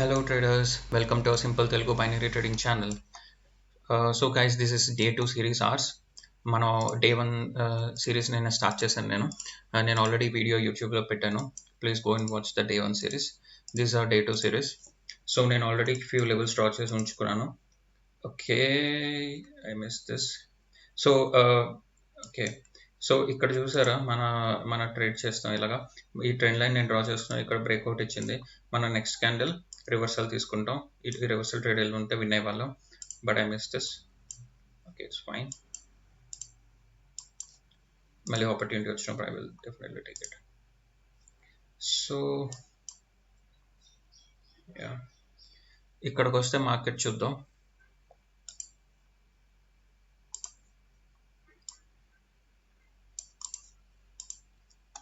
Hello traders, welcome to our simple Telugu binary trading channel. So guys, this is day 2 series hours. మనం day 1 series నేను start చేశాను. నేను already video యూట్యూబ్లో పెట్టాను. Please go and watch the day 1 series. This are day 2 series. So నేను already few levels draw చేసి ఉంచుకున్నాను. Okay, I miss this. So okay, so ఇక్కడ చూసారా మన ట్రేడ్ చేస్తాం ఇలాగా. ఈ ట్రెండ్ లైన్ నేను డ్రా చేస్తున్నాను. ఇక్కడ బ్రేక్అవుట్ ఇచ్చింది. మన నెక్స్ట్ క్యాండిల్ రివర్సల్ తీసుకుంటాం. ఈ రివర్సల్ ట్రేడ్ వెళ్ళి ఉంటే విన్ అయ్యేవాళ్ళం, but I miss this. Okay, it's fine. మళ్ళీ ఆపర్చునిటీ వచ్చినప్పుడు I will definitely take it. So yeah, ఇక్కడికి వస్తే మార్కెట్ చూద్దాం.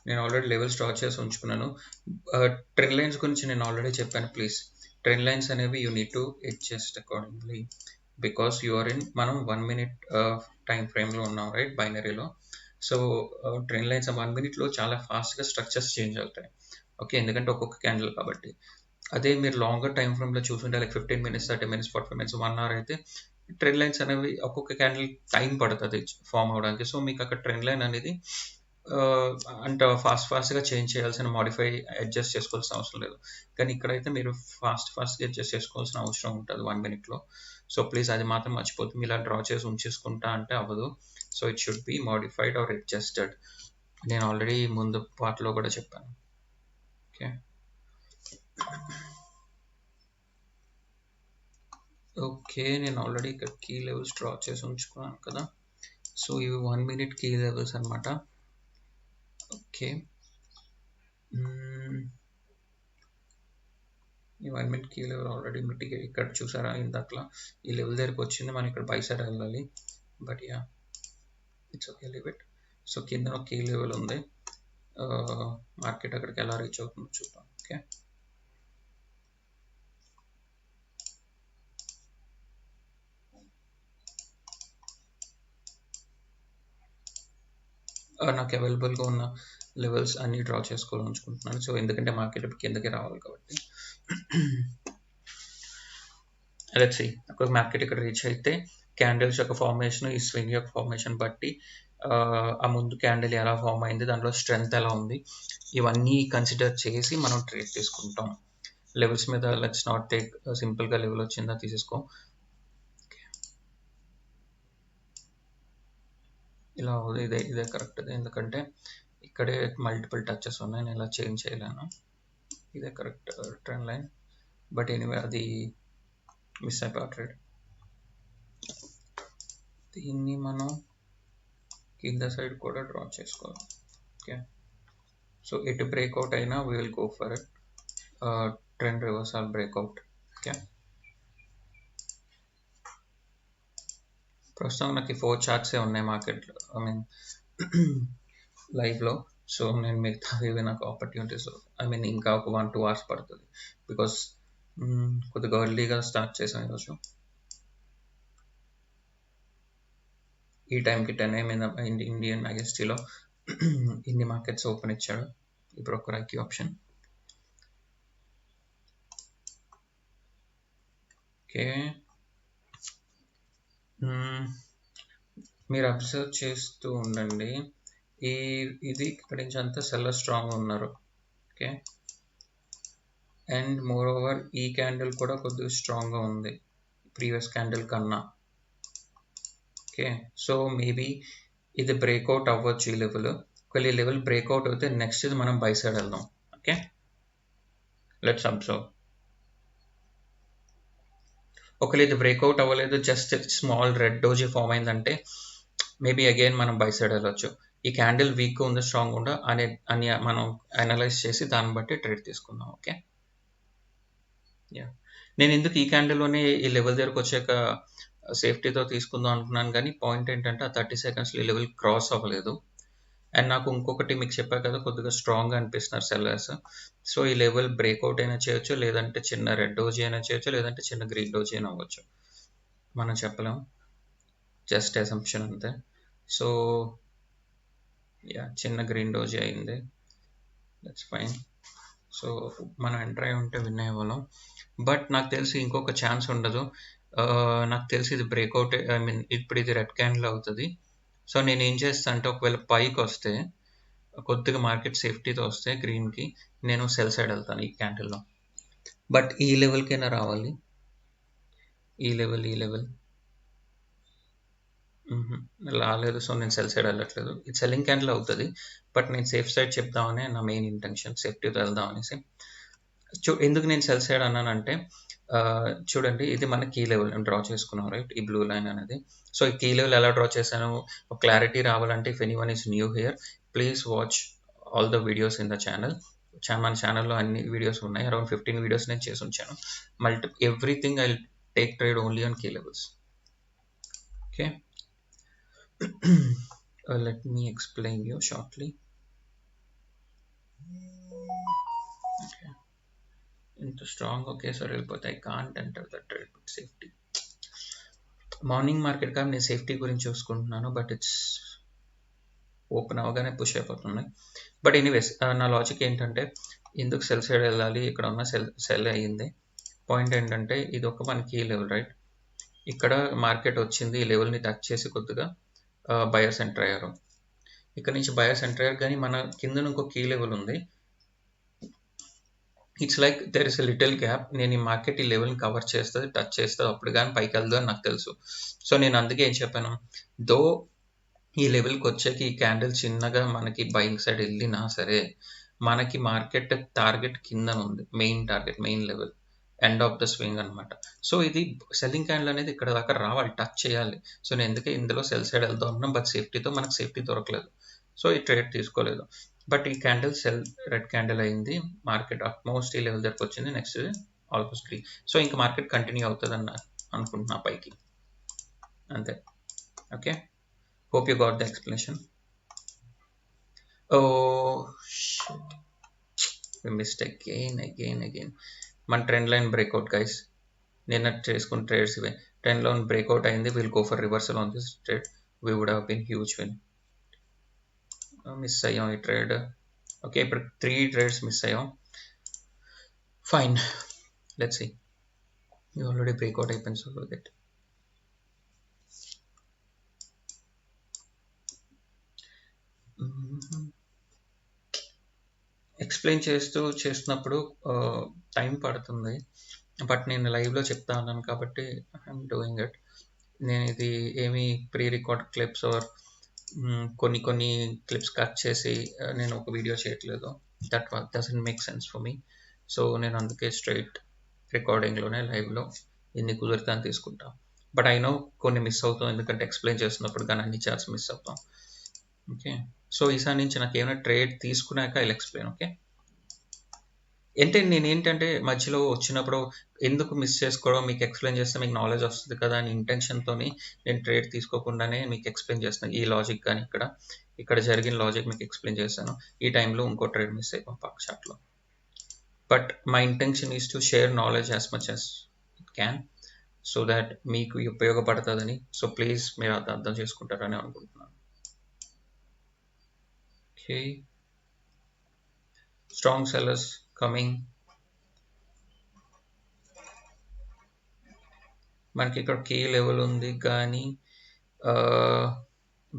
నేను ఆల్రెడీ లెవెల్స్ డ్రా చేసి ఉంచుకున్నాను. ట్రెండ్ లైన్స్ గురించి నేను ఆల్రెడీ చెప్పాను. ప్లీజ్, ట్రెండ్ లైన్స్ అనేవి you need to adjust accordingly, because you are in మనం 1 minute టైం ఫ్రేమ్లో ఉన్నాం, రైట్, బైనరీలో. సో ట్రెండ్ లైన్స్ 1 minuteలో చాలా ఫాస్ట్గా స్ట్రక్చర్స్ చేంజ్ అవుతాయి. ఓకే, ఎందుకంటే ఒక్కొక్క క్యాండిల్ కాబట్టి. అదే మీరు లాంగర్ టైం ఫ్రేమ్లో చూసుకుంటే like 15 minutes, 30 minutes, 45 minutes, 1 hour అయితే ట్రెండ్ లైన్స్ అనేవి ఒక్కొక్క క్యాండిల్ టైం పడుతుంది ఫామ్ అవడానికి. సో మీకు అక్కడ ట్రెండ్ లైన్ అనేది అంత ఫాస్ట్గా చేంజ్ చేయాల్సిన, మాడిఫై అడ్జస్ట్ చేసుకోవాల్సిన అవసరం లేదు. కానీ ఇక్కడైతే మీరు ఫాస్ట్గా అడ్జస్ట్ చేసుకోవాల్సిన అవసరం ఉంటుంది 1 minuteలో. సో ప్లీజ్ అది మాత్రం మర్చిపోతుంది. మీరు ఇలా డ్రా చేసి ఉంచేసుకుంటా అంటే అవ్వదు. So it should be modified or adjusted. నేను ఆల్రెడీ ముందు పార్ట్లో కూడా చెప్పాను. ఓకే ఓకే, నేను ఆల్రెడీ ఇక్కడ కీ లెవెల్స్ డ్రా చేసి ఉంచుకున్నాను కదా. సో ఇవి 1 minute కీ లెవెల్స్ అనమాట. ఓకే, ఈ 1 minute key level already mitigate. ఇక్కడ చూసారా, ఇందాకలా ఈ లెవెల్ దగ్గరికి వచ్చింది. మనం ఇక్కడ బై సైడ్ వెళ్ళాలి, but ya it's okay, leave it. So కింద ఒక కీ లెవెల్ ఉంది. మార్కెట్ అక్కడికి ఎలా రీచ్ అవుతుందో చూద్దాం. ఓకే, నాకు అవైలబుల్గా ఉన్న లెవెల్స్ అన్ని డ్రా చేసుకోవాలనుకుంటున్నాను. సో ఎందుకంటే మార్కెట్ కిందకి రావాలి కాబట్టి. లెట్స్ సీ, ఒక మార్కెట్ ఇక్కడ రీచ్ అయితే క్యాండిల్స్ యొక్క ఫార్మేషన్, ఈ స్వింగ్ యొక్క ఫార్మేషన్ బట్టి ఆ ముందు క్యాండిల్ ఎలా ఫామ్ అయింది, దాంట్లో స్ట్రెంగ్త్ ఎలా ఉంది, ఇవన్నీ కన్సిడర్ చేసి మనం ట్రేడ్ తీసుకుంటాం. లెవెల్స్ మీద లెట్స్ నాట్ టేక్ సింపుల్గా లెవెల్ వచ్చిందా తీసేసుకో. ఇలా ఇదే కరెక్ట్, ఎందుకంటే ఇక్కడే మల్టిపుల్ టచెస్ ఉన్నాయి. నేను ఇలా చేంజ్ చేయలేను. ఇదే correct trend line, but anyway అది మిస్ అయిపోయా ట్రేడ్. దీన్ని మనం కింద సైడ్ కూడా డ్రా చేసుకోవాలి. ఓకే, సో ఎటు బ్రేక్అవుట్ అయినా we will go for it. Trend reversal breakout. Okay, ప్రస్తుతం నాకు 4 చార్ట్సే ఉన్నాయి మార్కెట్లో, ఐ మీన్ లైవ్లో. సో నేను మిగతావి నాకు ఆపర్చునిటీస్, ఐ మీన్ ఇంకా ఒక 1-2 hours పడుతుంది, బికాస్ కొద్దిగా ఎర్లీగా స్టార్ట్ చేసాం ఈరోజు. ఈ టైంకి 10 AM ఇండియన్ ఐఎస్టీలో ఇన్ని మార్కెట్స్ ఓపెన్ ఇచ్చాడు ఈ బ్రోకర్ ఐక్యూ ఆప్షన్. ఓకే, మీరు అబ్జర్వ్ చేస్తూ ఉండండి. ఇది ఇక్కడి నుంచి అంతా సెల్లర్ స్ట్రాంగ్ ఉన్నారు. ఓకే, అండ్ మోర్ ఓవర్ ఈ క్యాండిల్ కూడా కొద్దిగా స్ట్రాంగ్గా ఉంది ప్రీవియస్ క్యాండిల్ కన్నా. ఓకే, సో మేబీ ఇది బ్రేక్అవుట్ అవ్వచ్చు ఈ లెవెల్. ఒకవేళ ఈ లెవెల్ బ్రేక్అవుట్ అయితే నెక్స్ట్ ఇది మనం బై సైడ్ వెళ్దాం. Okay, let's observe. ఒకవేళ ఇది బ్రేక్అవుట్ అవ్వలేదు, just small red doji form అయిందంటే మేబీ అగైన్ మనం బై సైడ్ వెళ్ళొచ్చు. ఈ క్యాండిల్ వీక్గా ఉందా స్ట్రాంగ్ ఉందా అని మనం అనలైజ్ చేసి దాన్ని బట్టి ట్రేడ్ తీసుకుందాం. ఓకే, యా, నేను ఎందుకు ఈ క్యాండిల్లోనే ఈ లెవెల్ దగ్గరకు వచ్చాక సేఫ్టీతో తీసుకుందాం అనుకున్నాను, కానీ పాయింట్ ఏంటంటే ఆ 30 secondsలో ఈ లెవెల్ క్రాస్ అవ్వలేదు. అండ్ నాకు ఇంకొకటి మీకు చెప్పా కదా, కొద్దిగా స్ట్రాంగ్గా అనిపిస్తున్నారు సెల్లర్స్. సో ఈ లెవెల్ బ్రేక్అవుట్ అయినా చేయొచ్చు, లేదంటే చిన్న రెడ్ డోజీ అయినా చేయొచ్చు, లేదంటే చిన్న గ్రీన్ డోజీ అయినా అవ్వచ్చు, మనం చెప్పలేం, జస్ట్ అసంప్షన్ అంతే. సో యా, చిన్న గ్రీన్ డోజీ అయింది, దట్స్ ఫైన్. సో మనం ఎంటర్ అయి ఉంటే విన్ అయ్యేవాళ్ళం. బట్ నాకు తెలిసి ఇంకొక ఛాన్స్ ఉండదు. నాకు తెలిసి ఇది బ్రేక్అవుట్, ఐ మీన్ ఇప్పుడు ఇది రెడ్ క్యాండిల్ అవుతుంది. సో నేను ఏం చేస్తాను అంటే, ఒకవేళ పైకి వస్తే కొద్దిగా మార్కెట్ సేఫ్టీతో వస్తే గ్రీన్కి, నేను సెల్ సైడ్ వెళ్తాను ఈ క్యాండిల్లో. బట్ ఈ లెవెల్కైనా రావాలి, ఈ లెవెల్ రాలేదు. సో నేను సెల్ సైడ్ వెళ్ళట్లేదు. ఇది సెల్లింగ్ క్యాండిల్ అవుతుంది, బట్ నేను సేఫ్ సైడ్ చెప్దామని నా మెయిన్ ఇంటెన్షన్, సేఫ్టీతో వెళ్దాం అనేసి. ఎందుకు నేను సెల్ సైడ్ అన్నానంటే, చూడండి ఇది మన కీ లెవెల్ డ్రా చేసుకున్నాం, రైట్? ఈ బ్లూ లైన్ అనేది. సో ఈ కీ లెవెల్ ఎలా డ్రా చేశాను, ఒక క్లారిటీ రావాలంటే, if anyone is new here, please watch all the videos in the channel. మన ఛానల్లో అన్ని వీడియోస్ ఉన్నాయి, అరౌండ్ 15 వీడియోస్ నేను చేసి ఉంచాను. Everything I take trade only on key levels. Okay, let me explain you shortly. Okay, ఇంత strong ఒకేసారి వెళ్ళిపోతే I can't enter the trade with safety. Morning market కాబట్టి నేను సేఫ్టీ గురించి చూసుకుంటున్నాను, బట్ ఇట్స్ ఓపెన్ అవగానే పుష్ అయిపోతున్నాయి. బట్ ఎనీవేస్, నా లాజిక్ ఏంటంటే, ఎందుకు సెల్ సైడ్ వెళ్ళాలి, ఇక్కడ ఉన్న సెల్ అయ్యింది. పాయింట్ ఏంటంటే, ఇది ఒక మన కీ లెవెల్, రైట్? ఇక్కడ మార్కెట్ వచ్చింది, ఈ లెవెల్ని టచ్ చేసి కొద్దిగా బయర్స్ ఎంటర్ అయ్యారు. ఇక్కడ నుంచి బయర్స్ ఎంటర్ అయ్యారు, కానీ మన కింద ఇంకో కీ లెవెల్ ఉంది. It's like there is a little gap. నేను ఈ మార్కెట్ ఈ లెవెల్ని కవర్ చేస్తుంది, టచ్ చేస్తుంది, అప్పుడు కానీ పైకి వెళ్దు అని నాకు తెలుసు. సో నేను అందుకే ఏం చెప్పాను, దో ఈ లెవెల్కి వచ్చాక ఈ క్యాండిల్ చిన్నగా మనకి బయింగ్ సైడ్ వెళ్ళినా సరే, మనకి మార్కెట్ టార్గెట్ కింద ఉంది, main target, main level, end of the swing అనమాట. సో ఇది సెల్లింగ్ క్యాండిల్ అనేది ఇక్కడ దాకా రావాలి, టచ్ చేయాలి. సో నేను ఎందుకే ఇందులో సెల్ సైడ్ వెళ్దాం అన్నాం, బట్ సేఫ్టీతో మనకు సేఫ్టీ దొరకలేదు, సో ఈ ట్రేడ్ తీసుకోలేదు. బట్ ఈ క్యాండిల్ రెడ్ క్యాండిల్ అయింది, మార్కెట్ ఆల్మోస్ట్ ఈ లెవెల్ దగ్గరకు వచ్చింది, నెక్స్ట్ ఆల్మోస్ట్ 3. సో ఇంకా మార్కెట్ కంటిన్యూ అవుతుంది అనుకుంటున్నా పైకి, అంతే. Okay, hope you got the explanation. shit, we missed again. మన ట్రెండ్ లైన్ బ్రేక్అవుట్ గైస్, నిన్న చేసుకున్న ట్రేడ్స్ ఇవే. ట్రెండ్ లైన్ బ్రేక్అవుట్ అయింది, will go for reversal on this trade, we would have been huge win. Miss అయ్యాం ఈ trade. Okay, ఇప్పుడు 3 trades miss అయ్యాం. Fine, let's see. ఇది ఆల్రెడీ బ్రేక్అవుట్ అయిపోయింది, సో దట్ ఎక్స్ప్లెయిన్ చేస్తున్నప్పుడు టైం పడుతుంది, బట్ నేను లైవ్లో చెప్తా ఉన్నాను కాబట్టి ఐఎమ్ డూయింగ్ ఇట్. నేను ఇది ఏమి ప్రీ రికార్డ్ క్లిప్స్ ఆర్ కొన్ని క్లిప్స్ కట్ చేసి నేను ఒక వీడియో చేయట్లేదు. That doesn't make sense for me. So నేను అందుకే స్ట్రైట్ రికార్డింగ్లోనే లైవ్లో ఎన్ని కుదిరితే అని తీసుకుంటాం. బట్ ఐ నో కొన్ని మిస్ అవుతాం, ఎందుకంటే ఎక్స్ప్లెయిన్ చేస్తున్నప్పుడు కానీ అన్ని చార్ట్స్ మిస్ అవుతాం. ఓకే, సో ఈసారి నుంచి నాకు ఏమైనా ట్రేడ్ తీసుకున్నాక ఐ ఎక్స్ప్లెయిన్. ఓకే, నేనేంటంటే మధ్యలో వచ్చినప్పుడు ఎందుకు మిస్ చేసుకోవడం, మీకు ఎక్స్ప్లెయిన్ చేస్తే మీకు నాలెడ్జ్ వస్తుంది కదా అని ఇంటెన్షన్తో నేను ట్రేడ్ తీసుకోకుండానే మీకు ఎక్స్ప్లెయిన్ చేస్తాను. ఈ లాజిక్ కానీ ఇక్కడ జరిగిన లాజిక్ మీకు ఎక్స్ప్లెయిన్ చేస్తాను. ఈ టైంలో ఇంకో ట్రేడ్ మిస్ అయిపోయాం పక్క చాట్లో. But my intention is to share knowledge as much as it can, so that మీకు ఉపయోగపడుతుందని. సో ప్లీజ్ మీరు అది అర్థం చేసుకుంటారని అనుకుంటున్నాను. Okay, strong sellers coming. మనకి ఇక్కడ కీ లెవెల్ ఉంది, కానీ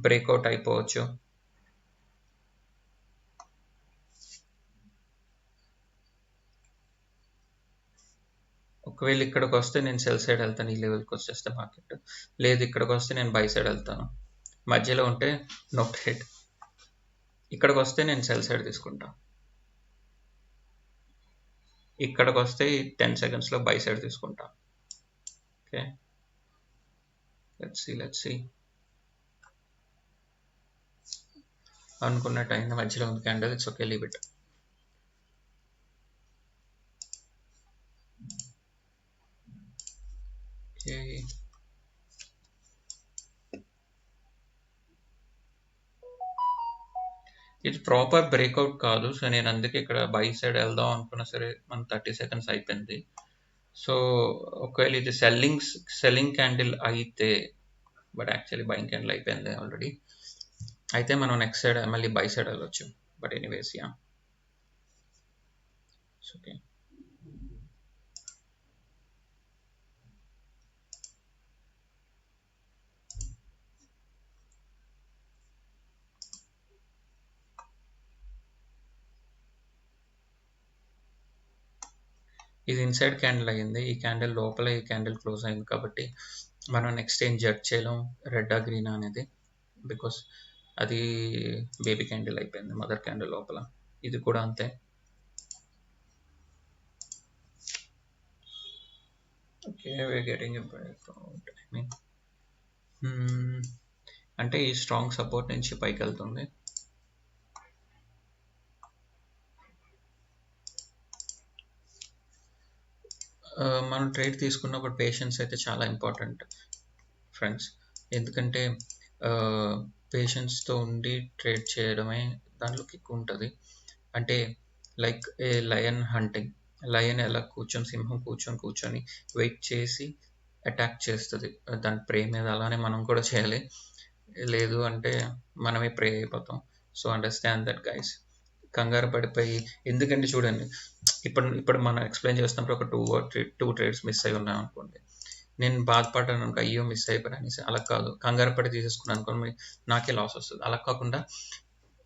బ్రేక్అవుట్ అయిపోవచ్చు. ఒకవేళ ఇక్కడికి వస్తే నేను సెల్ సైడ్ వెళ్తాను, ఈ లెవెల్కి వచ్చేస్తే మార్కెట్. లేదు ఇక్కడికి వస్తే నేను బై సైడ్ వెళ్తాను. మధ్యలో ఉంటే నో ట్రేడ్. ఇక్కడికి వస్తే నేను సెల్ సైడ్ తీసుకుంటా. ఇక్కడికి వస్తే 10 సెకండ్స్లో బై సైడ్ తీసుకుంటా. Okay, let's see. అనుకున్న టైం మధ్యలో ఉంది candle, it's okay, leave it. Okay, ఇది ప్రాపర్ బ్రేక్అవుట్ కాదు, సో నేను అందుకే ఇక్కడ బై సైడ్ వెళ్దాం అనుకున్నా సరే మన 30 సెకండ్స్ అయిపోయింది. సో ఒకవేళ ఇది సెల్లింగ్ క్యాండిల్ అయితే, బట్ యాక్చువల్లీ బయింగ్ క్యాండిల్ అయిపోయింది ఆల్రెడీ, అయితే మనం నెక్స్ట్ సైడ్ మళ్ళీ బై సైడ్ వెళ్ళొచ్చు. బట్ ఎనీవేస్, యా, ఓకే, ఇది ఇన్సైడ్ క్యాండిల్ అయ్యింది, ఈ క్యాండిల్ లోపల ఈ క్యాండిల్ క్లోజ్ అయింది కాబట్టి మనం నెక్స్ట్ ఏం జడ్జ్ చేయలేం రెడ్ ఆ గ్రీన్ అనేది, బికాస్ అది బేబీ క్యాండిల్ అయిపోయింది మదర్ క్యాండిల్ లోపల. ఇది కూడా అంతే. Okay, we're getting a breakout. I mean అంటే ఈ స్ట్రాంగ్ సపోర్ట్ నుంచి పైకి వెళ్తుంది. మనం ట్రేడ్ తీసుకున్నప్పుడు పేషెన్స్ అయితే చాలా ఇంపార్టెంట్ ఫ్రెండ్స్, ఎందుకంటే పేషెన్స్తో ఉండి ట్రేడ్ చేయడమే దాంట్లో కిక్ ఉంటుంది. అంటే లైక్ ఏ లయన్ హంటింగ్, లయన్ ఎలా సింహం కూర్చొని వెయిట్ చేసి అటాక్ చేస్తుంది దాని ప్రే మీద, అలానే మనం కూడా చేయాలి, లేదు అంటే మనమే ప్రే అయిపోతాం. So understand that guys. కంగారు పడిపోయి, ఎందుకంటే చూడండి, ఇప్పుడు మనం ఎక్స్ప్లెయిన్ చేస్తున్నప్పుడు ఒక టూ ట్రేడ్స్ మిస్ అయి ఉన్నాం అనుకోండి, నేను బాధపడ్డాను అనుకో, అయ్యో మిస్ అయిపోయాను అనేసి. అలా కాదు, కంగారు పడి తీసేసుకున్నాను అనుకోండి, నాకే లాస్ వస్తుంది. అలా కాకుండా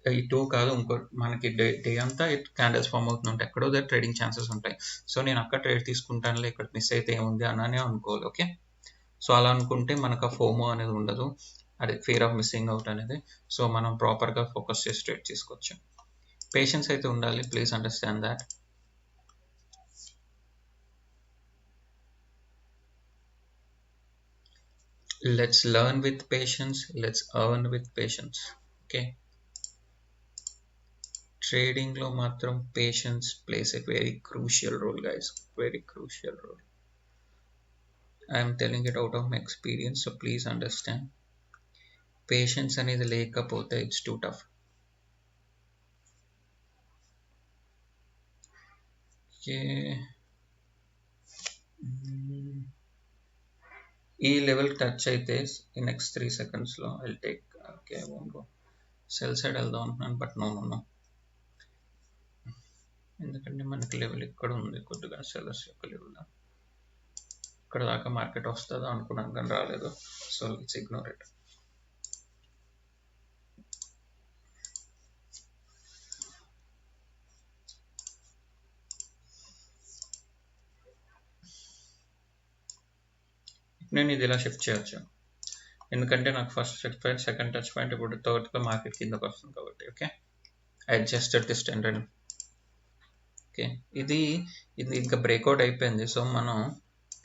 ఈ టూ కాదు, ఇంకో మనకి డే అంతా క్యాండిల్స్ ఫామ్ అవుతుంటే ఎక్కడో దగ్గర ట్రేడింగ్ ఛాన్సెస్ ఉంటాయి. సో నేను అక్కడ ట్రేడ్ తీసుకుంటానులే, ఇక్కడ మిస్ అయితే ఏముంది అని అనుకోవాలి. ఓకే, సో అలా అనుకుంటే మనకు ఆ ఫోమో అనేది ఉండదు, అదే ఫియర్ ఆఫ్ మిస్సింగ్ అవుట్ అనేది. సో మనం ప్రాపర్గా ఫోకస్ చేసి ట్రేడ్ తీసుకోవచ్చు. పేషెన్స్ అయితే ఉండాలి, please understand that. Let's learn with patience, let's earn with patience. Okay, trading లో మాత్రం patience plays a very crucial role guys, very crucial role. I am telling it out of my experience, so please understand. Patience అనేది లేకపోతే it's too tough. Okay, ఈ level touch అయితే ఈ next 3 seconds లో I'll take, okay I won't go cell side వెళ్దాం అనుకున్నాను, but no, ఎందుకంటే మనకి లెవెల్ ఇక్కడ ఉంది, కొద్దిగా సెల్లర్స్ యొక్క లెవెల్ ఇక్కడ దాకా మార్కెట్ వస్తుందా అనుకున్నాను కానీ రాలేదు. So it's ignore it. నేను ఇది ఇలా షిఫ్ట్ చేయొచ్చు, ఎందుకంటే నాకు first touch point, second touch point, ఇప్పుడు థర్డ్గా మార్కెట్ కిందకు వస్తుంది కాబట్టి. Okay, I adjusted this టెండెన్. Okay, ఇది ఇంకా బ్రేక్అవుట్ అయిపోయింది. సో మనం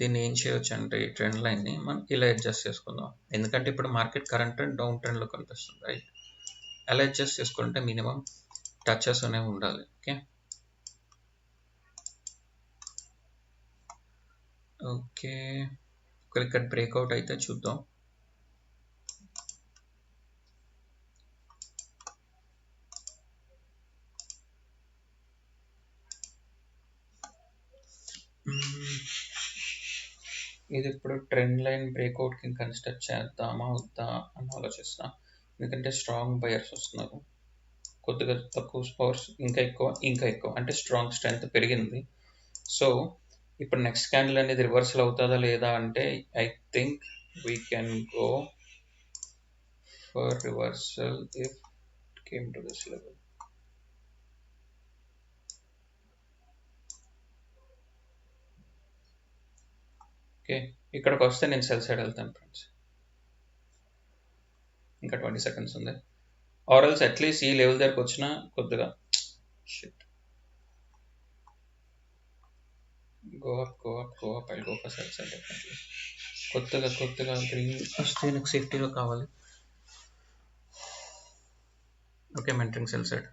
దీన్ని ఏం చేయొచ్చు అంటే ఈ ట్రెండ్ లైన్ని మనం ఇలా అడ్జస్ట్ చేసుకుందాం, ఎందుకంటే ఇప్పుడు మార్కెట్ కరెంట్ ట్రెండ్ డౌన్ ట్రెండ్లో కనిపిస్తుంది రైట్. అలా అడ్జస్ట్ చేసుకుంటే మినిమం టచెస్ అనేవి ఉండాలి. ఓకే, ఓకే ఇక్కడ బ్రేక్అవుట్ అయితే చూద్దాం. ఇది ఇప్పుడు ట్రెండ్ లైన్ బ్రేక్అవుట్కి కన్సిడర్ చేద్దామా వద్దా అని ఆలోచిస్తున్నా, ఎందుకంటే స్ట్రాంగ్ బయర్స్ వస్తున్నారు, కొద్దిగా తక్కువ పవర్స్ ఇంకా ఎక్కువ అంటే స్ట్రాంగ్ స్ట్రెంత్ పెరిగింది. సో ఇప్పుడు నెక్స్ట్ క్యాండిల్ అనేది రివర్సల్ అవుతుందా లేదా అంటే I think we can go for reversal if it came to this level. Okay, ఇక్కడికి వస్తే నేను సెల్ సైడ్ వెళ్తాను ఫ్రెండ్స్, ఇంకా 20 seconds ఉంది. ఆర్ఎల్స్ అట్లీస్ట్ ఈ లెవెల్ దగ్గరకు వచ్చినా కొద్దిగా shit, go up, I go for cell side definitely. కొత్తగా గ్రీన్ వస్తే నాకు సేఫ్టీలో కావాలి. Okay, mentoring cell side.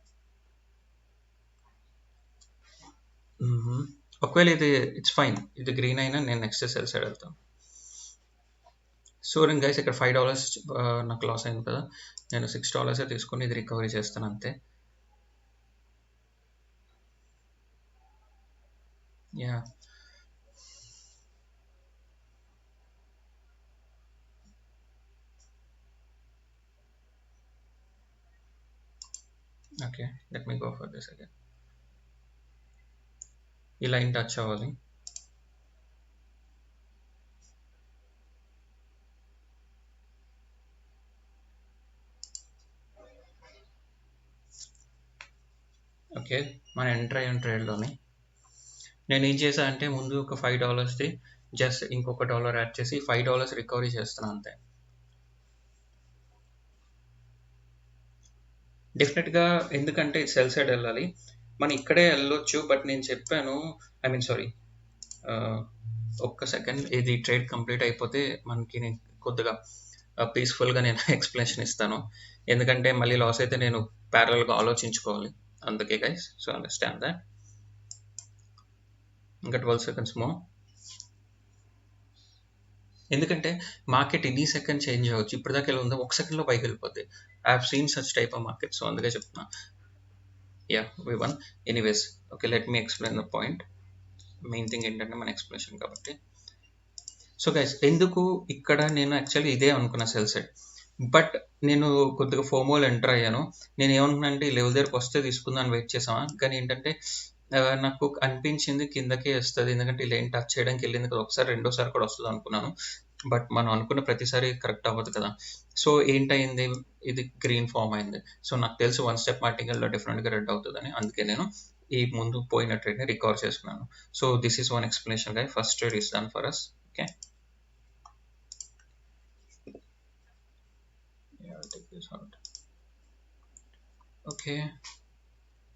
ఒకవేళ ఇది ఇట్స్ ఫైన్, ఇది గ్రీన్ అయినా నేను నెక్స్ట్ సెల్ సైడ్ వెళ్తాను. సో నేను గైస్ ఇక్కడ $5 నాకు లాస్ అయింది కదా, నేను $6 తీసుకొని ఇది రికవరీ చేస్తాను అంతే. Yeah, okay, let me go for this again. ఈ లైన్ టచ్ అవ్వాలి. ఓకే, మనం ఎంటర్ అయ్యాం ట్రేడ్లోని. నేను ఏం చేశాను అంటే ముందు ఒక $5ది జస్ట్ ఇంకొక $1 యాడ్ చేసి $5 రికవరీ చేస్తున్నాను అంతే. డెఫినెట్గా ఎందుకంటే సెల్ సైడ్ వెళ్ళాలి, మనం ఇక్కడే వెళ్ళొచ్చు. బట్ నేను చెప్పాను, ఐ మీన్ సారీ, ఒక్క సెకండ్, ఇది ట్రేడ్ కంప్లీట్ అయిపోతే మనకి నేను కొద్దిగా పీస్ఫుల్గా నేను ఎక్స్ప్లెనేషన్ ఇస్తాను. ఎందుకంటే మళ్ళీ లాస్ అయితే నేను ప్యారల్గా ఆలోచించుకోవాలి. అందుకే గైస్, సో అండర్స్టాండ్ దాట్. ఇంకా 12 seconds మో. ఎందుకంటే మార్కెట్ ఎనీ సెకండ్ చేంజ్ అవ్వచ్చు. ఇప్పటిదాకా ఎలా ఉందో 1 సెకండ్లో పైకి వెళ్ళిపోద్ది. I have seen such type of market, so అందుకే చెప్తున్నా. Yeah, V one. Anyways, okay, let me explain the point. Main thing ఏంటంటే మన ఎక్స్ప్లెనేషన్ కాబట్టి. సో గైస్, ఎందుకు ఇక్కడ నేను యాక్చువల్లీ ఇదే అనుకున్నా సెల్ సైడ్, బట్ నేను కొద్దిగా ఫోమోలో ఎంటర్ అయ్యాను. నేను ఏమనుకున్నా అంటే ఈ లెవెల్ దగ్గరకు వస్తే తీసుకుందాం వెయిట్ చేసామా, కానీ ఏంటంటే నాకు అనిపించింది కిందకే వస్తుంది, ఎందుకంటే ఇలా ఏం టచ్ చేయడానికి వెళ్ళింది కదా, ఒకసారి రెండోసారి కూడా వస్తుంది అనుకున్నాను. బట్ మనం అనుకున్న ప్రతిసారి కరెక్ట్ అవ్వదు కదా. సో ఏంటయింది, ఇది గ్రీన్ ఫామ్ అయింది. సో నాకు తెలుసు 1 step మార్టింగ్లో డెఫినెట్గా రెడ్ అవుతుందని, అందుకే నేను ఈ ముందు పోయిన ట్రేడ్ని రికవర్ చేసుకున్నాను. So this is one explanation guy. First trade is done for us. Okay, take this out. Okay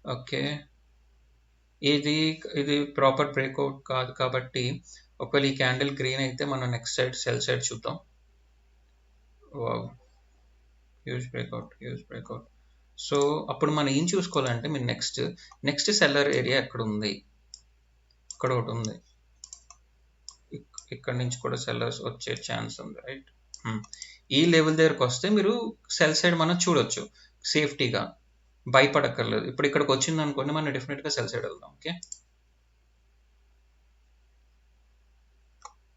okay, ఇది ప్రాపర్ బ్రేక్అవుట్ కాదు కాబట్టి ఒకవేళ ఈ క్యాండిల్ గ్రీన్ అయితే మనం నెక్స్ట్ సైడ్ సెల్ సైడ్ చూద్దాం. Huge breakout. సో అప్పుడు మనం ఏం చూసుకోవాలంటే మీరు నెక్స్ట్ సెల్లర్ ఏరియా ఎక్కడ ఉంది, ఇక్కడ ఒకటి ఉంది, ఇక్కడ నుంచి కూడా సెల్లర్స్ వచ్చే ఛాన్స్ ఉంది, రైట్. ఈ లెవెల్ దగ్గరకు వస్తే మీరు సెల్ సైడ్ మనం చూడొచ్చు సేఫ్టీగా, భయపడక్కర్లేదు. ఇప్పుడు ఇక్కడికి వచ్చింది అనుకోండి, మనం డెఫినెట్గా సెల్ సైడ్ వెళ్దాం. ఓకే,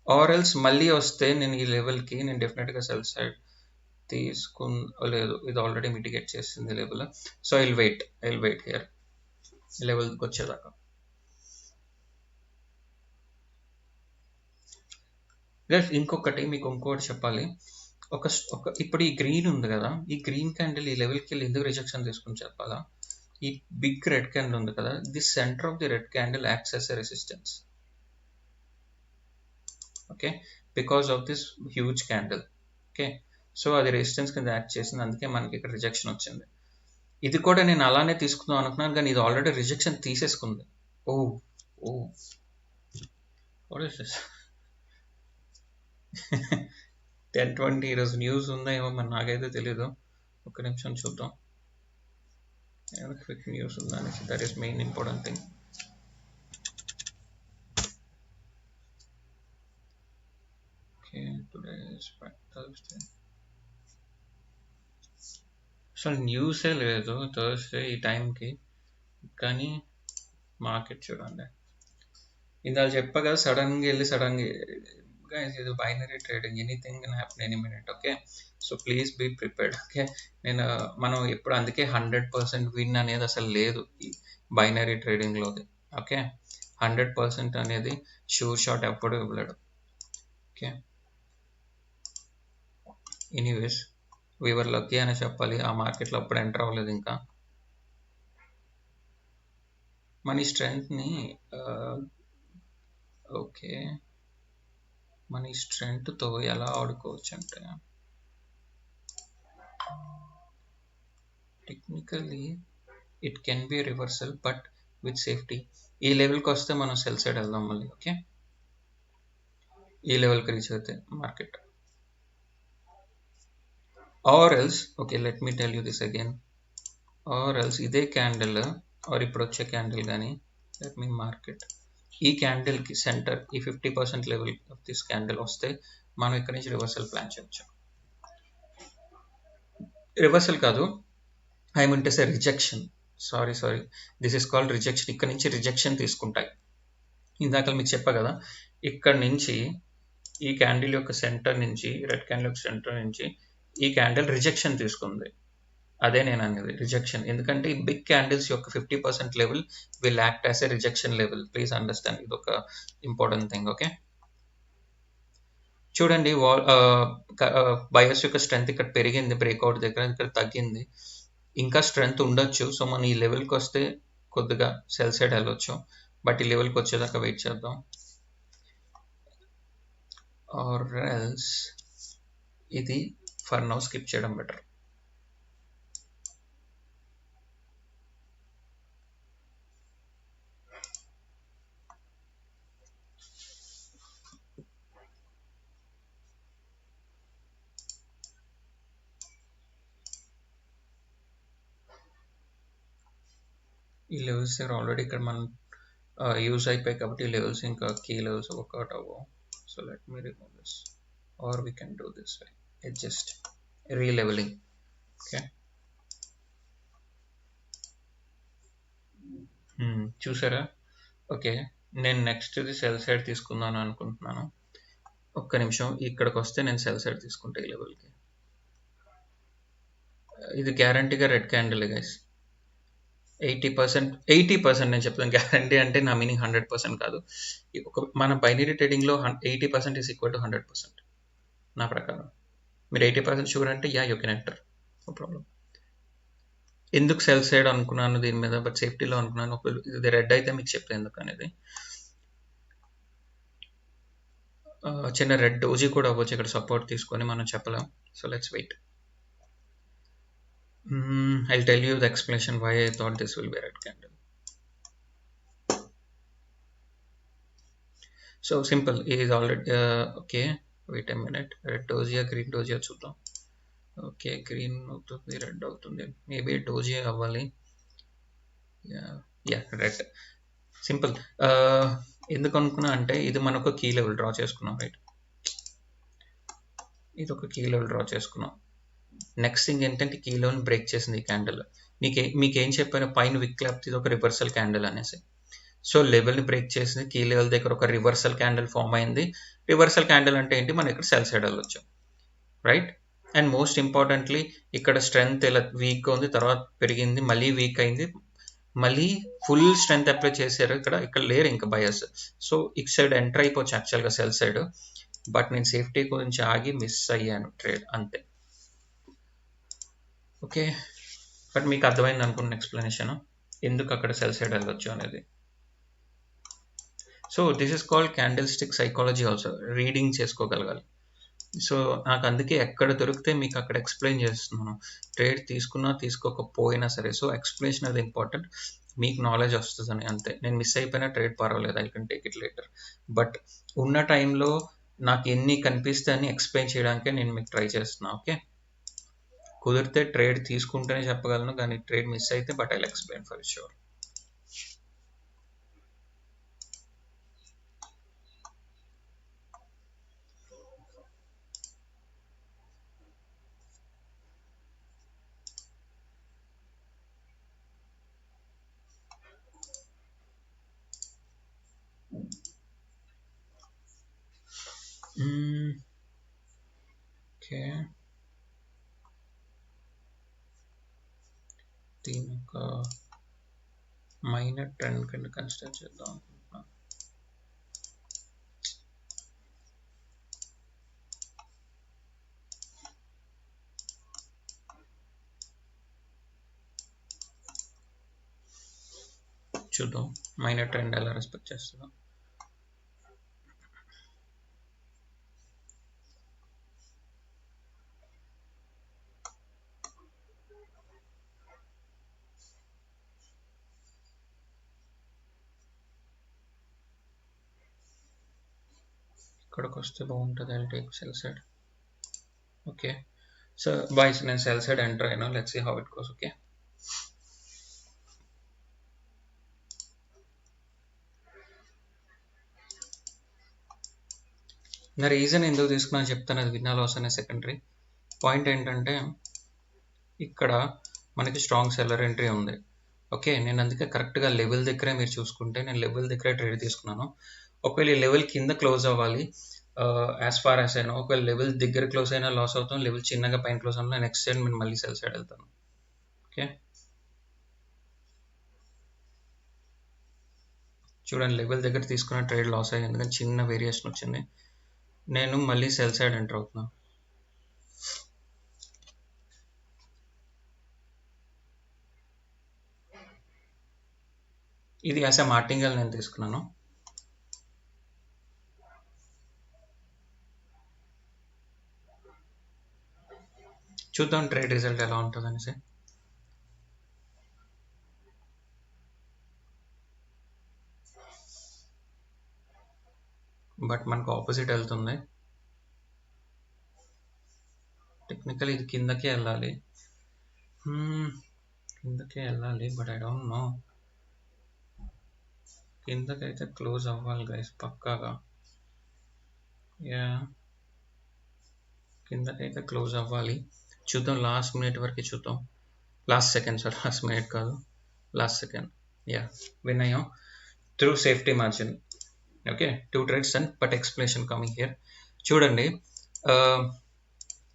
ఆర్ ఎల్స్ మళ్ళీ వస్తే నేను ఈ లెవెల్కి నేను డెఫినెట్గా సెల్ సైడ్ లేదు, ఇది ఆల్రెడీ మిటిగేట్ చేసింది level. So I'll wait here లెవెల్కి వచ్చేదాకా. ఇంకొకటి మీకు ఇంకోటి చెప్పాలి. ఇప్పుడు ఈ గ్రీన్ ఉంది కదా, ఈ గ్రీన్ క్యాండిల్ ఈ లెవెల్కి వెళ్ళి ఎందుకు రిజెక్షన్ తీసుకుని చెప్పాలా. ఈ బిగ్ రెడ్ క్యాండిల్ ఉంది కదా, this centre of the red candle acts as a resistance. Okay, because of this huge candle. Okay, so అది రెసిస్టెన్స్ కింద యాక్ట్ చేసింది, అందుకే మనకి ఇక్కడ రిజెక్షన్ వచ్చింది. ఇది కూడా నేను అలానే తీసుకుందాం అనుకున్నాను, కానీ ఇది ఆల్రెడీ రిజెక్షన్ తీసేసుకుంది. Oh what is this? 10:20 ఈరోజు న్యూస్ ఉందా ఏమో మరి నాకైతే తెలీదు. ఒక్క నిమిషం చూద్దాం, క్విక్ న్యూస్ ఉందా అనేసి. That is main important thing. Okay, today is Thursday. అసలు న్యూసే లేదు థర్స్డే ఈ టైంకి, కానీ మార్కెట్ చూడండి. ఇందాక చెప్పా కదా, సడన్గా గైస్, ఇది binary trading, anything can happen any minute. Okay, so please be prepared. Okay, మనం ఎప్పుడు అందుకే 100% విన్ అనేది అసలు లేదు ఈ బైనరీ ట్రేడింగ్లోది. ఓకే, 100% అనేది షూర్ షాట్ ఎప్పుడు ఇవ్వలేడు. ఓకే, ఎనీవేస్ వీవర్ లక్కీ అని చెప్పాలి, ఆ మార్కెట్లో అప్పుడు ఎంటర్ అవ్వలేదు ఇంకా. మన స్ట్రెంగ్త్ని ఓకే, మన స్ట్రెంగ్త్తో ఎలా ఆడుకోవచ్చు అంటే, technically it can be reversal but with safety. ఈ లెవెల్కి వస్తే మనం సెల్ సైడ్ వెళ్దాం మళ్ళీ. ఓకే, ఈ లెవెల్కి రీచ్ అయితే market, or else, okay let me tell you this again, or else ఇదే క్యాండిల్ ఆర్ ఇప్పుడు వచ్చే క్యాండిల్ కానీ, లెట్ మీ మార్కెట్ ఈ క్యాండిల్కి సెంటర్ ఈ 50% లెవెల్ ఆఫ్ దిస్ క్యాండిల్ వస్తే మనం ఇక్కడ నుంచి రివర్సల్ ప్లాన్ చేయొచ్చు. రివర్సల్ కాదు, I mean to say rejection. Sorry this is called rejection. ఇక్కడ నుంచి రిజెక్షన్ తీసుకుంటాయి. ఇందాక మీకు చెప్పా కదా, ఇక్కడ నుంచి ఈ క్యాండిల్ యొక్క సెంటర్ నుంచి, రెడ్ క్యాండిల్ యొక్క సెంటర్ నుంచి ఈ క్యాండిల్ రిజెక్షన్ తీసుకుంది. అదే నేను అనేది రిజెక్షన్. ఎందుకంటే ఈ బిగ్ క్యాండిల్స్ యొక్క 50% level will act as a rejection level. Please understand, ఇది ఒక ఇంపార్టెంట్ థింగ్. ఓకే, చూడండి బయస్ యొక్క స్ట్రెంత్ ఇక్కడ పెరిగింది, బ్రేక్అవుట్ దగ్గర ఇక్కడ తగ్గింది, ఇంకా స్ట్రెంత్ ఉండొచ్చు. సో మనం ఈ లెవెల్కి వస్తే కొద్దిగా సెల్ సైడ్ వెళ్ళొచ్చు, బట్ ఈ లెవెల్కి వచ్చేదాకా వెయిట్ చేద్దాం. ఆర్ ఎల్స్ ఇది ఫర్ నౌ స్కిప్ చేయడం బెటర్. ఈ లెవెల్స్ దగ్గర ఆల్రెడీ ఇక్కడ మనం యూజ్ అయిపోయాయి కాబట్టి ఈ లెవెల్స్ ఇంకా కీ లెవెల్స్ వర్కౌట్ అవ్వవు. So let me remove this, or we can do this way, adjust relevelling. Okay, చూసారా? ఓకే, నేను నెక్స్ట్ ఇది సెల్ సైడ్ తీసుకుందాను అనుకుంటున్నాను. ఒక్క నిమిషం, ఇక్కడికి వస్తే నేను సెల్ సైడ్ తీసుకుంటా ఈ లెవెల్కి. ఇది గ్యారంటీగా రెడ్ క్యాండిల్ గైస్. 80% నేను చెప్తాను గ్యారంటీ, అంటే నా మీనింగ్ 100% కాదు. మన బైనరీ ట్రేడింగ్లో 80% ఈస్ ఈక్వల్ టు 100% నా ప్రకారం. మీరు 80% షూర్ అంటే yeah you can enter, no problem. ఎందుకు సెల్ సైడ్ అనుకున్నాను దీని మీద, బట్ సేఫ్టీలో అనుకున్నాను. ఇది రెడ్ అయితే మీకు చెప్తాను ఎందుకు అనేది. చిన్న రెడ్ డోజీ కూడా అవ్వచ్చు ఇక్కడ సపోర్ట్ తీసుకొని, మనం చెప్పలేం. So let's wait. I'll tell you the explanation why I thought this will be a red candle. So simple, it is already okay, wait a minute, red doji green doji చూద్దాం. Okay, green అవుతుంది, red అవుతుంది, maybe doji అవ్వాలి. Yeah red, simple. ఎందుకు అనుకున్నా అంటే ఇది మనకు key level draw చేసుకున్నాం, రైట్? ఇది ఒక కీ లెవెల్ డ్రా చేసుకున్నాం. నెక్స్ట్ థింగ్ ఏంటంటే కీ లెవెల్ బ్రేక్ చేసింది ఈ క్యాండిల్. మీకేం చెప్పాను, పైన విక్ లేకపోతే ఇది ఒక రివర్సల్ క్యాండిల్ అనేసి. సో లెవెల్ని బ్రేక్ చేసింది, కీ లెవెల్ దగ్గర ఒక రివర్సల్ క్యాండిల్ ఫామ్ అయింది. రివర్సల్ క్యాండిల్ అంటే ఏంటి, మనం ఇక్కడ సెల్ సైడ్ వెళ్ళొచ్చు, రైట్? అండ్ మోస్ట్ ఇంపార్టెంట్లీ ఇక్కడ స్ట్రెంగ్త్ ఇలా వీక్గా ఉంది, తర్వాత పెరిగింది, మళ్ళీ వీక్ అయింది, మళ్ళీ ఫుల్ స్ట్రెంగ్త్ అప్లై చేశారు. ఇక్కడ లేరు ఇంకా బయర్స్. సో ఇక్ సైడ్ ఎంటర్ అయిపోవచ్చు యాక్చువల్గా సెల్ సైడ్, బట్ నేను సేఫ్టీ గురించి ఆగి మిస్ అయ్యాను ట్రేడ్, అంతే. ఓకే, బట్ మీకు అర్థమైంది అనుకున్న ఎక్స్ప్లెనేషన్ ఎందుకు అక్కడ సెల్ సైడ్ వెళ్ళొచ్చు అనేది. So this is called candlestick psychology also, reading చేసుకోగలగాలి. సో నాకు అందుకే ఎక్కడ దొరికితే మీకు అక్కడ ఎక్స్ప్లెయిన్ చేస్తున్నాను, ట్రేడ్ తీసుకున్నా తీసుకోకపోయినా సరే. సో ఎక్స్ప్లెనేషన్ అది ఇంపార్టెంట్, మీకు నాలెడ్జ్ వస్తుందని, అంతే. నేను మిస్ అయిపోయినా ట్రేడ్ పర్వాలేదు, I can take it later. But ఉన్న టైంలో నాకు ఎన్ని కనిపిస్తే అని ఎక్స్ప్లెయిన్ చేయడానికే నేను మీకు ట్రై చేస్తున్నాను. ఓకే, కుదిరితే ట్రేడ్ తీసుకుంటేనే చెప్పగలను, కానీ ట్రేడ్ మిస్ అయితే but I will explain for sure. Okay, దీని ఒక మైనర్ ట్రెండ్ కింద కన్సిడర్ చేద్దాం అనుకుంటున్నాను. చూద్దాం మైనర్ ట్రెండ్ ఎలా రెస్పెక్ట్ చేస్తుందో. ఇక్కడికి వస్తే బాగుంటుంది, I'll take sell side. Okay, so boys నేను సెల్ సైడ్ ఎంటర్ అయినా, let's see how it goes. Okay, నా రీజన్ ఎందుకు తీసుకున్నా చెప్తాను, అది విన్నా లాస్ అనే సెకండరీ పాయింట్. ఏంటంటే ఇక్కడ మనకి స్ట్రాంగ్ సెల్లర్ ఎంట్రీ ఉంది. ఓకే, నేను అందుకే కరెక్ట్గా లెవెల్ దగ్గరే, మీరు చూసుకుంటే నేను లెవెల్ దగ్గరే ట్రేడ్ తీసుకున్నాను. ఒకవేళ ఈ లెవెల్ కింద క్లోజ్ అవ్వాలి, యాజ్ ఫార్ యాజ్ అయినా, ఒకవేళ లెవెల్ దగ్గర క్లోజ్ అయినా లాస్ అవుతాం, లెవెల్ చిన్నగా పైన క్లోజ్ అయినా నెక్స్ట్ సైడ్ నేను మళ్ళీ సెల్ సైడ్ వెళ్తాను. ఓకే, చూడండి లెవెల్ దగ్గర తీసుకున్న ట్రేడ్ లాస్ అయ్యింది, ఎందుకంటే చిన్న వేరియేషన్ వచ్చింది. నేను మళ్ళీ సెల్ సైడ్ ఎంటర్ అవుతున్నా. ఇది యాజ్ ఎ మార్టింగల్ నేను తీసుకున్నాను. చూద్దాం ట్రేడ్ రిజల్ట్ ఎలా ఉంటుంది అనేసి. బట్ మనకు ఆపోజిట్ వెళ్తుంది. టెక్నికల్ ఇది కిందకే వెళ్ళాలి, కిందకే వెళ్ళాలి, బట్ ఐ డోంట్ నో. కిందకైతే క్లోజ్ అవ్వాలి గైస్ పక్కాగా. యా, కిందకైతే క్లోజ్ అవ్వాలి. చూద్దాం లాస్ట్ మినిట్ వరకు చూద్దాం. Last second sir, last minute కాదు, లాస్ట్ సెకండ్. యా, విన్ అయ్యాం through safety margin. Okay, 2 trades and but explanation coming here. చూడండి,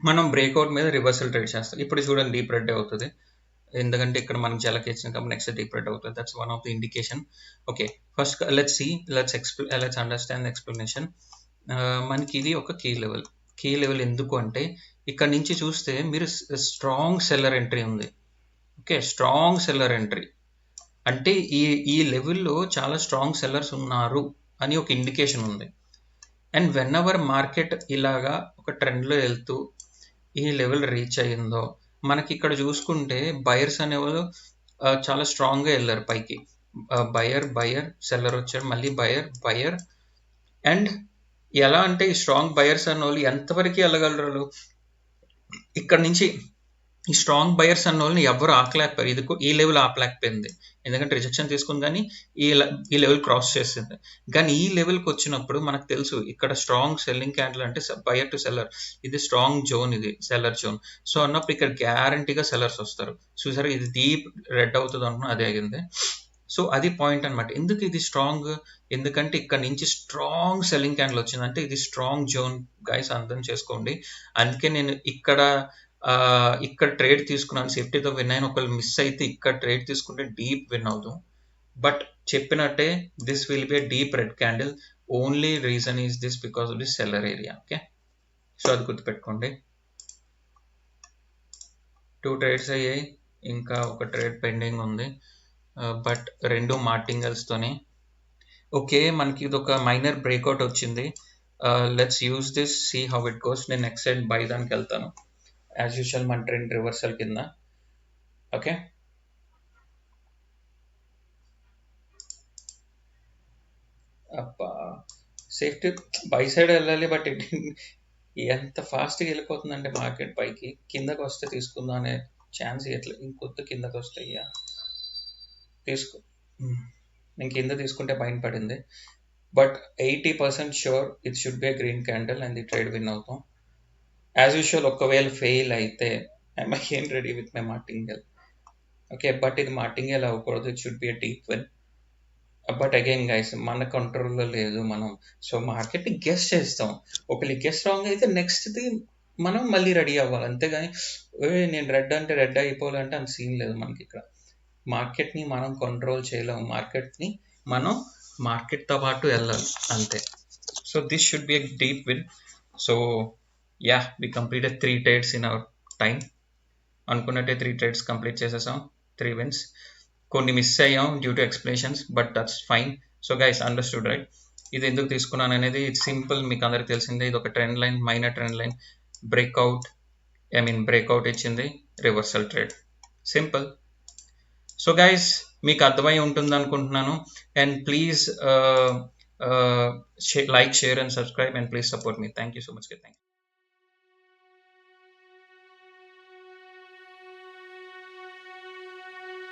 మనం బ్రేక్అవుట్ మీద రివర్సల్ ట్రేడ్ చేస్తాం. ఇప్పుడు చూడండి డీప్ రెడ్ అవుతుంది, ఎందుకంటే ఇక్కడ మనం జలకి ఇచ్చిన కాబట్టి నెక్స్ట్ డీప్ రెడ్ అవుతుంది. That's one of the indication. Okay, first let's understand explanation. మనకి ఇది ఒక కీ లెవెల్. కీ లెవెల్ ఎందుకు అంటే ఇక్కడ నుంచి చూస్తే మీరు స్ట్రాంగ్ సెల్లర్ ఎంట్రీ ఉంది. ఓకే, స్ట్రాంగ్ సెల్లర్ ఎంట్రీ అంటే ఈ లెవెల్లో చాలా స్ట్రాంగ్ సెల్లర్స్ ఉన్నారు అని ఒక ఇండికేషన్ ఉంది. అండ్ వెన్ ఎవర్ మార్కెట్ ఇలాగా ఒక ట్రెండ్లో వెళ్తూ ఈ లెవెల్ రీచ్ అయ్యిందో, మనకి ఇక్కడ చూసుకుంటే బయర్స్ అనేవాళ్ళు చాలా స్ట్రాంగ్గా వెళ్ళారు పైకి. బయర్ సెల్లర్ వచ్చారు, మళ్ళీ బయర్. అండ్ ఎలా అంటే ఈ స్ట్రాంగ్ బయర్స్ అన్న వాళ్ళు ఎంతవరకు వెళ్ళగలరు, ఇక్కడ నుంచి ఈ స్ట్రాంగ్ బయర్స్ అన్న వాళ్ళని ఎవరు ఆపలేకపోయారు. ఇది ఈ లెవెల్ ఆపలేకపోయింది, ఎందుకంటే రిజెక్షన్ తీసుకుని కానీ ఈ లెవెల్ క్రాస్ చేసింది. కానీ ఈ లెవెల్కి వచ్చినప్పుడు మనకు తెలుసు ఇక్కడ స్ట్రాంగ్ సెల్లింగ్ క్యాండిల్ అంటే బయర్ టు సెల్లర్, ఇది స్ట్రాంగ్ జోన్, ఇది సెల్లర్ జోన్. సో అన్నప్పుడు ఇక్కడ గ్యారంటీగా సెల్లర్స్ వస్తారు. చూసారు ఇది డీప్ రెడ్ అవుతుంది అనుకున్నా, అదే అయింది. సో అది పాయింట్ అనమాట. ఎందుకు ఇది స్ట్రాంగ్, ఎందుకంటే ఇక్కడ నుంచి స్ట్రాంగ్ సెల్లింగ్ క్యాండిల్ వచ్చింది, అంటే ఇది స్ట్రాంగ్ జోన్ గైస్, అర్థం చేసుకోండి. అందుకే నేను ఇక్కడ ట్రేడ్ తీసుకున్నాను, సేఫ్టీతో విన్ అయిన. ఒకళ్ళు మిస్ అయితే ఇక్కడ ట్రేడ్ తీసుకుంటే డీప్ విన్ అవుతాం. బట్ చెప్పినట్టే this will be deep red candle, only reason is this because of the seller area. Okay, so అది గుర్తుపెట్టుకోండి. 2 ట్రేడ్స్ అయ్యాయి, ఇంకా ఒక ట్రేడ్ పెండింగ్ ఉంది, బట్ 2 మార్టింగల్స్తోనే. ఓకే, మనకి ఇది ఒక మైనర్ బ్రేక్అవుట్ వచ్చింది. Let's use this, see how it goes. నేను నెక్స్ట్ సైడ్ బై దానికి వెళ్తాను యాజ్ యూజువల్, మన ట్రెండ్ రివర్సల్ కింద. ఓకే, అబ్బా సేఫ్టీ బై సైడ్ వెళ్ళాలి, బట్ ఎంత ఫాస్ట్గా వెళ్ళిపోతుందంటే మార్కెట్ పైకి. కిందకు వస్తే తీసుకుందాం అనే ఛాన్స్ ఎట్లా, ఇంకొద్దు కిందకు వస్తాయ్యా తీసుకో. నేను కింద తీసుకుంటే పైన పడింది, but 80% sure it should be green candle and the trade win అవుతాం యాజ్ యూజువల్. ఒకవేళ ఫెయిల్ అయితే I'm again ready with my martingale. Okay, but ఇది మార్టింగల్ అవ్వకూడదు, it should be a deep win. But again guys, మన కంట్రోల్లో లేదు మనం. So మార్కెట్ని గెస్ చేస్తాం, ఒకవేళ గెస్ రాంగ్ అయితే నెక్స్ట్ది మనం మళ్ళీ రెడీ అవ్వాలి. అంతేగాని నేను రెడ్ అంటే రెడ్ అయిపోవాలంటే అంత సీన్ లేదు మనకి. ఇక్కడ మార్కెట్ని మనం కంట్రోల్ చేయలేము, మార్కెట్ని మనం మార్కెట్తో పాటు వెళ్ళాలి అంతే. So this should be a deep win. So yeah, we completed 3 trades in our time. అనుకున్నట్టే 3 ట్రేడ్స్ కంప్లీట్ చేసేసాం, 3 విన్స్. కొన్ని మిస్ అయ్యాం due to explanations, but that's fine. So guys understood right. ఇది ఎందుకు తీసుకున్నాను అనేది ఇట్స్ సింపుల్, మీకు అందరికి తెలిసిందే. ఇది ఒక trend line, minor trend line, breakout ఇచ్చింది, reversal trade, simple. So guys మీకు అర్థమై ఉంటుంది అనుకుంటున్నాను. And please like, share and subscribe, and please support me. Thank you so much. Thank you.